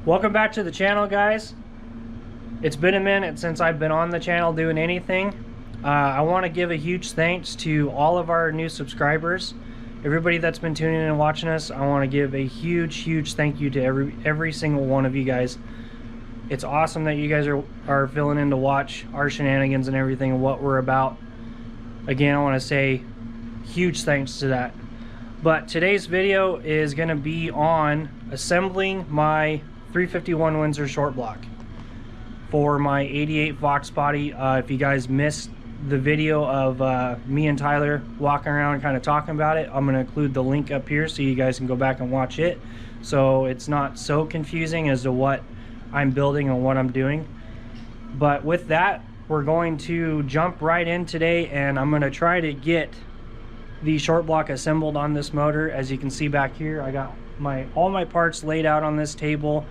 Welcome back to the channel, guys. It's been a minute since I've been on the channel doing anything. I want to give a huge thanks to all of our new subscribers. Everybody that's been tuning in and watching us, I want to give a huge thank you to every single one of you guys. It's awesome that you guys are filling in to watch our shenanigans and everything and what we're about. Again, I want to say huge thanks to that. But today's video is going to be on assembling my 351 Windsor short block for my 88 Fox body. If you guys missed the video of me and Tyler walking around and kind of talking about it, I'm going to include the link up here so you guys can go back and watch it, so it's not so confusing as to what I'm building and what I'm doing. But with that, we're going to jump right in today, and I'm going to try to get the short block assembled on this motor. As you can see back here, I got all my parts laid out on this table.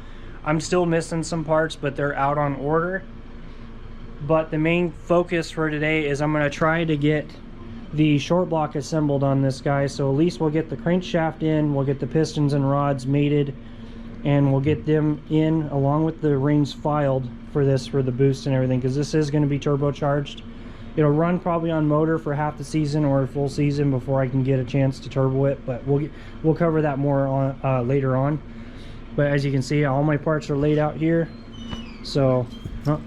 I'm still missing some parts, but they're out on order. But the main focus for today is I'm going to try to get the short block assembled on this guy. So at least we'll get the crankshaft in, we'll get the pistons and rods mated, and we'll get them in along with the rings filed for the boost and everything, because this is going to be turbocharged. It'll run probably on motor for half the season or a full season before I can get a chance to turbo it, but we'll cover that more on later on. But as you can see, all my parts are laid out here. So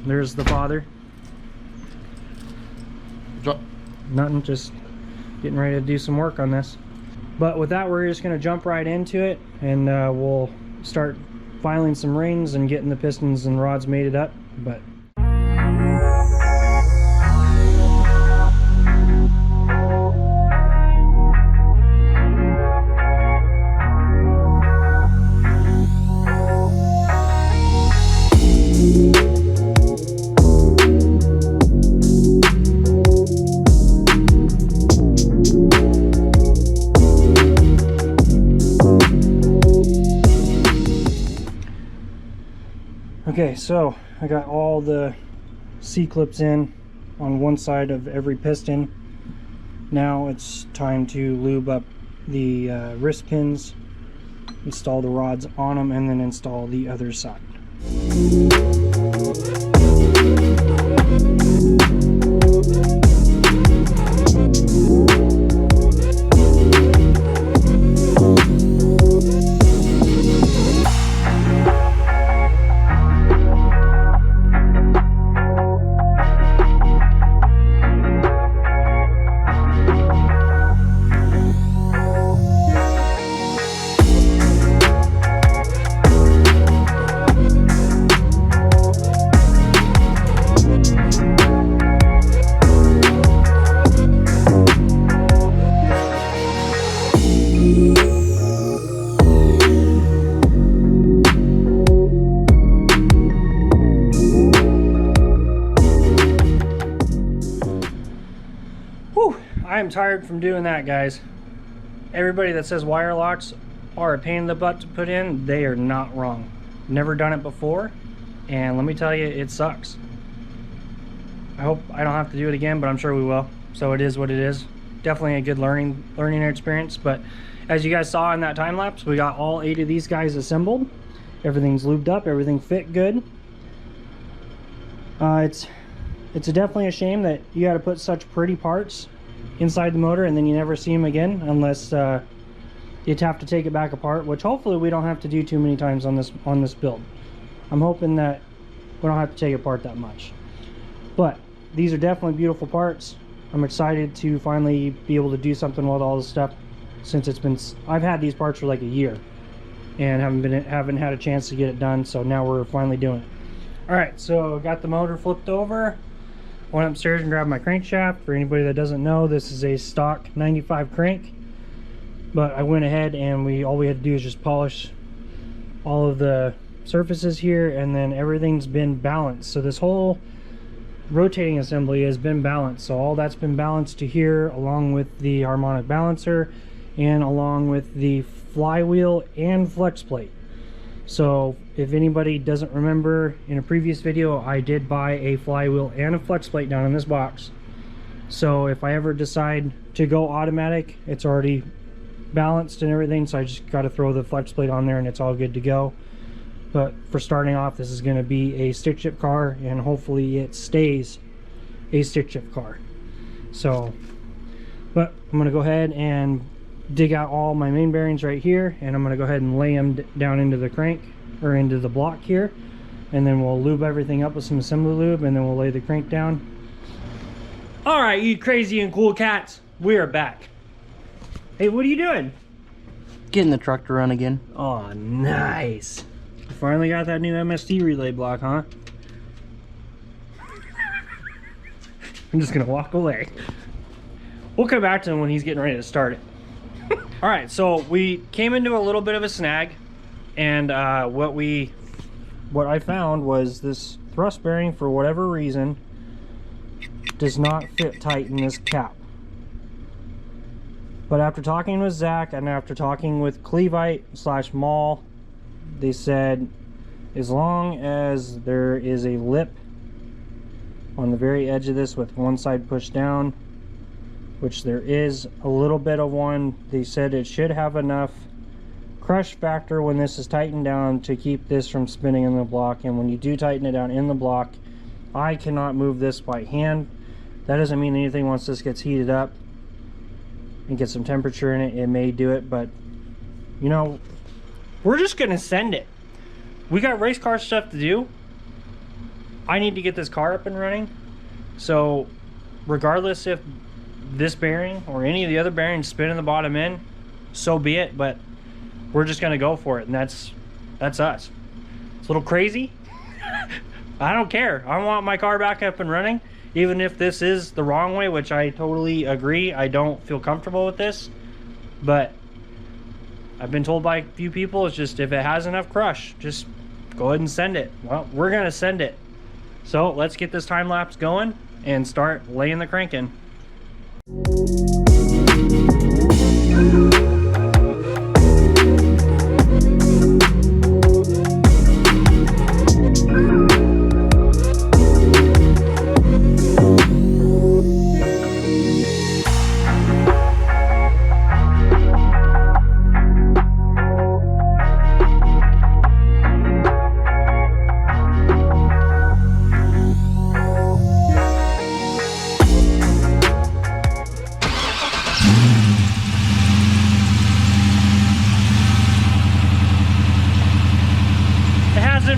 there's the father. Nothing, just getting ready to do some work on this. But with that, we're just going to jump right into it, and we'll start filing some rings and getting the pistons and rods mated up. But okay, so I got all the C-clips in on one side of every piston. Now it's time to lube up the wrist pins, install the rods on them, and then install the other side. I am tired from doing that, guys. Everybody that says wire locks are a pain in the butt to put in, they are not wrong. Never done it before, and let me tell you, it sucks. I hope I don't have to do it again, but I'm sure we will. So it is what it is. Definitely a good learning experience. But as you guys saw in that time lapse, we got all 8 of these guys assembled. Everything's lubed up, everything fit good. It's definitely a shame that you got to put such pretty parts inside the motor and then you never see them again, unless you'd have to take it back apart, which hopefully we don't have to do too many times on this build. I'm hoping that we don't have to take it apart that much. But these are definitely beautiful parts. I'm excited to finally be able to do something with all this stuff, since I've had these parts for like a year and haven't had a chance to get it done, so now we're finally doing it. All right, so got the motor flipped over. Went upstairs and grabbed my crankshaft. For anybody that doesn't know, this is a stock 95 crank, but I went ahead and all we had to do is just polish all of the surfaces here, and then everything's been balanced. So this whole rotating assembly has been balanced. So all that's been balanced to here, along with the harmonic balancer and along with the flywheel and flex plate. So if anybody doesn't remember, in a previous video I did buy a flywheel and a flex plate down in this box. So if I ever decide to go automatic, it's already balanced and everything, so I just got to throw the flex plate on there and it's all good to go. But for starting off, this is going to be a stick shift car, and hopefully it stays a stick shift car. So, but I'm going to go ahead and dig out all my main bearings right here, and I'm going to go ahead and lay them down into the crank, or into the block here, and then we'll lube everything up with some assembly lube, and then we'll lay the crank down. All right, you crazy and cool cats, we are back. Hey, what are you doing? Getting the truck to run again. Oh, nice. You finally got that new MST relay block, huh? I'm just gonna walk away. We'll come back to him when he's getting ready to start it. All right, so we came into a little bit of a snag, and what I found was this thrust bearing, for whatever reason, does not fit tight in this cap. But after talking with Zach and after talking with Clevite / Mall, they said as long as there is a lip on the very edge of this with one side pushed down, which there is a little bit of one, they said it should have enough crush factor when this is tightened down to keep this from spinning in the block. And when you do tighten it down in the block, I cannot move this by hand. That doesn't mean anything once this gets heated up and get some temperature in it. It may do it, but you know, we're just gonna send it. We got race car stuff to do. I need to get this car up and running. So regardless if this bearing or any of the other bearings spin in the bottom end, so be it, but we're just gonna go for it, and that's us. It's a little crazy. I don't care. I want my car back up and running. Even if this is the wrong way, which I totally agree, I don't feel comfortable with this, but I've been told by a few people, it's just if it has enough crush, just go ahead and send it. Well, we're gonna send it. So let's get this time lapse going and start laying the crank in.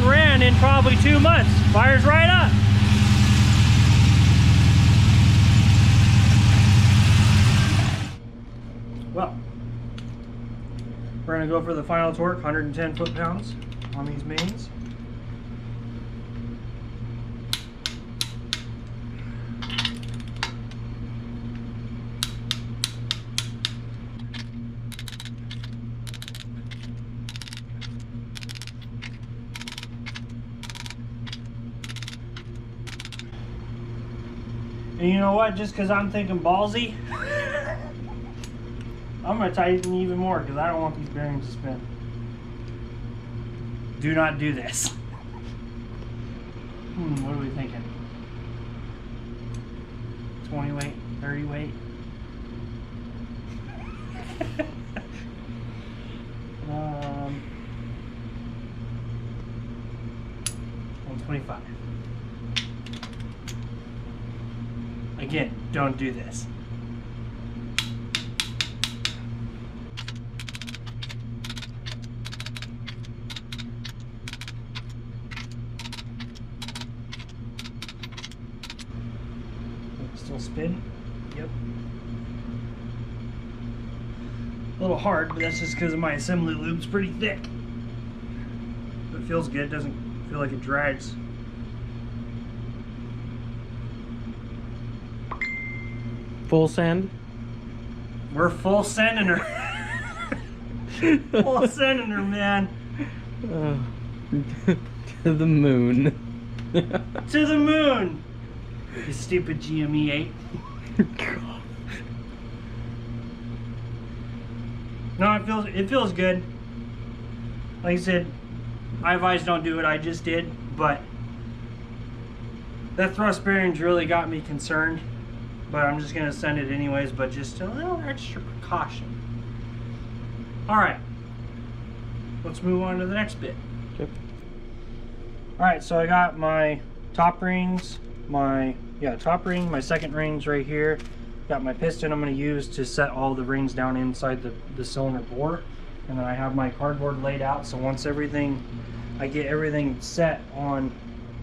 Ran in probably 2 months. Fires right up. Well, we're gonna go for the final torque, 110 foot-pounds on these mains. And you know what? Just because I'm thinking ballsy, I'm going to tighten even more because I don't want these bearings to spin. Do not do this. What are we thinking? 20 weight? 30 weight? 125. Again, don't do this. Still spin? Yep. A little hard, but that's just because my assembly lube's pretty thick. But it feels good, doesn't feel like it drags. Full send? We're full sending her. Full sending her, man. To the moon. To the moon. You stupid GME 8. No, it feels good. Like I said, I advise don't do what I just did, but that thrust bearing's really got me concerned. But I'm just gonna send it anyways, but just a little extra precaution. All right, let's move on to the next bit. Yep. Alright, so I got my top rings, top ring, my second rings right here. Got my piston I'm going to use to set all the rings down inside the cylinder bore. And then I have my cardboard laid out, so once I get everything set on,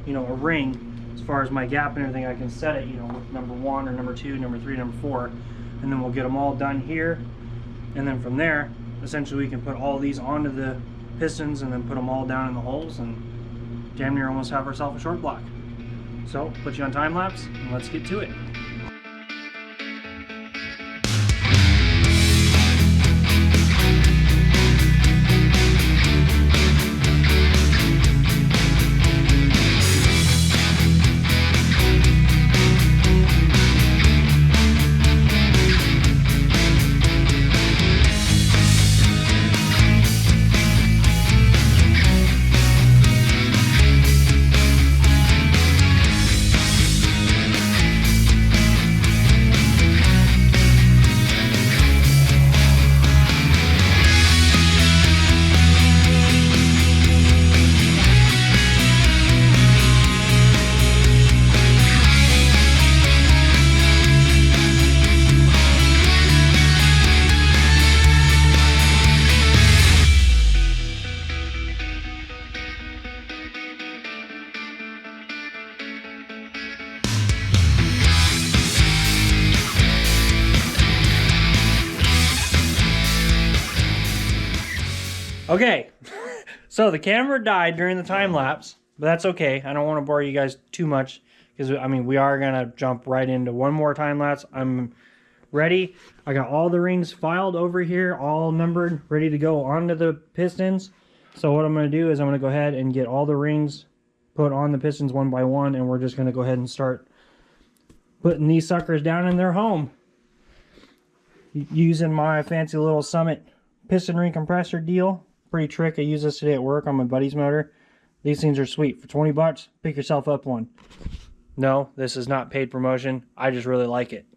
you know, a ring, as far as my gap and everything, I can set it, you know, with number 1 or number 2, number 3, number 4. And then we'll get them all done here. And then from there, essentially we can put all these onto the pistons and then put them all down in the holes and damn near almost have ourselves a short block. So, put you on time lapse and let's get to it. Okay, so the camera died during the time lapse, but that's okay. I don't want to bore you guys too much because, I mean, we are going to jump right into one more time lapse. I'm ready. I got all the rings filed over here, all numbered, ready to go onto the pistons. So what I'm going to do is I'm going to go ahead and get all the rings put on the pistons one by one, and we're just going to go ahead and start putting these suckers down in their home. Using my fancy little Summit piston ring compressor deal. Pretty trick. I use this today at work on my buddy's motor. These things are sweet. For 20 bucks, pick yourself up one. No, this is not paid promotion. I just really like it.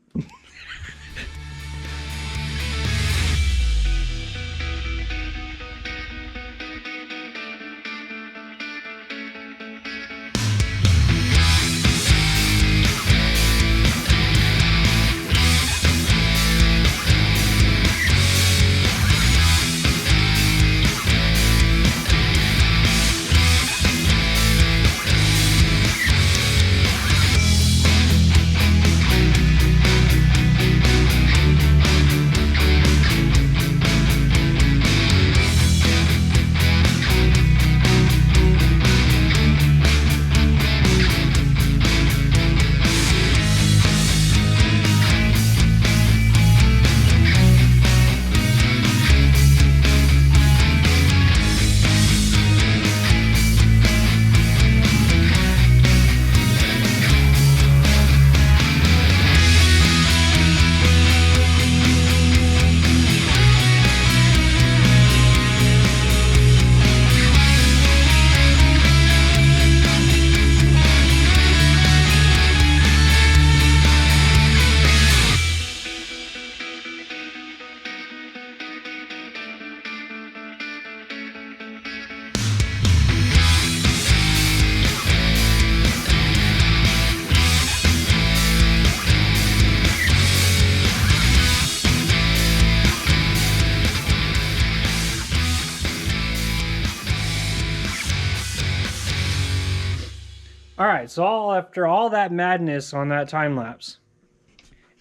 Alright, so after all that madness on that time lapse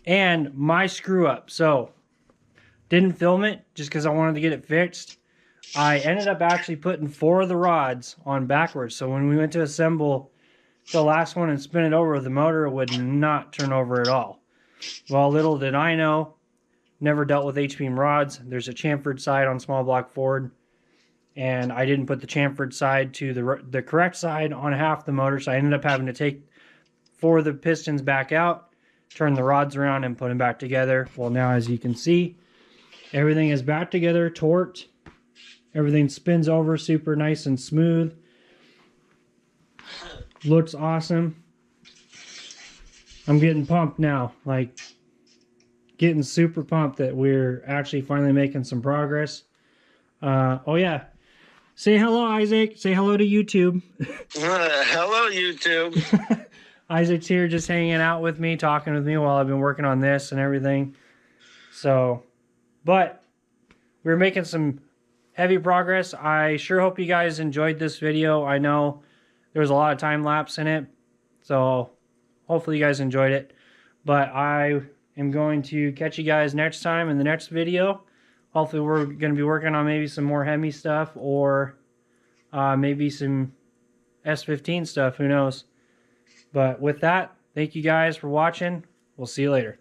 and my screw up, so didn't film it just because I wanted to get it fixed. I ended up actually putting 4 of the rods on backwards, so when we went to assemble the last one and spin it over, the motor would not turn over at all. Well, little did I know, never dealt with H-beam rods. There's a chamfered side on small block Ford, and I didn't put the chamfered side to the correct side on half the motor, so I ended up having to take 4 of the pistons back out, turn the rods around, and put them back together. Well, now as you can see, everything is back together, torqued. Everything spins over super nice and smooth. Looks awesome. I'm getting pumped now, like getting super pumped that we're actually finally making some progress. Oh yeah, Say hello, Isaac. Say hello to YouTube. Hello, YouTube. Isaac's here just hanging out with me, talking with me while I've been working on this and everything. So, but we're making some heavy progress. I sure hope you guys enjoyed this video. I know there was a lot of time lapse in it, so hopefully you guys enjoyed it. But I am going to catch you guys next time in the next video. Hopefully we're going to be working on maybe some more Hemi stuff, or maybe some S15 stuff, who knows. But with that, thank you guys for watching. We'll see you later.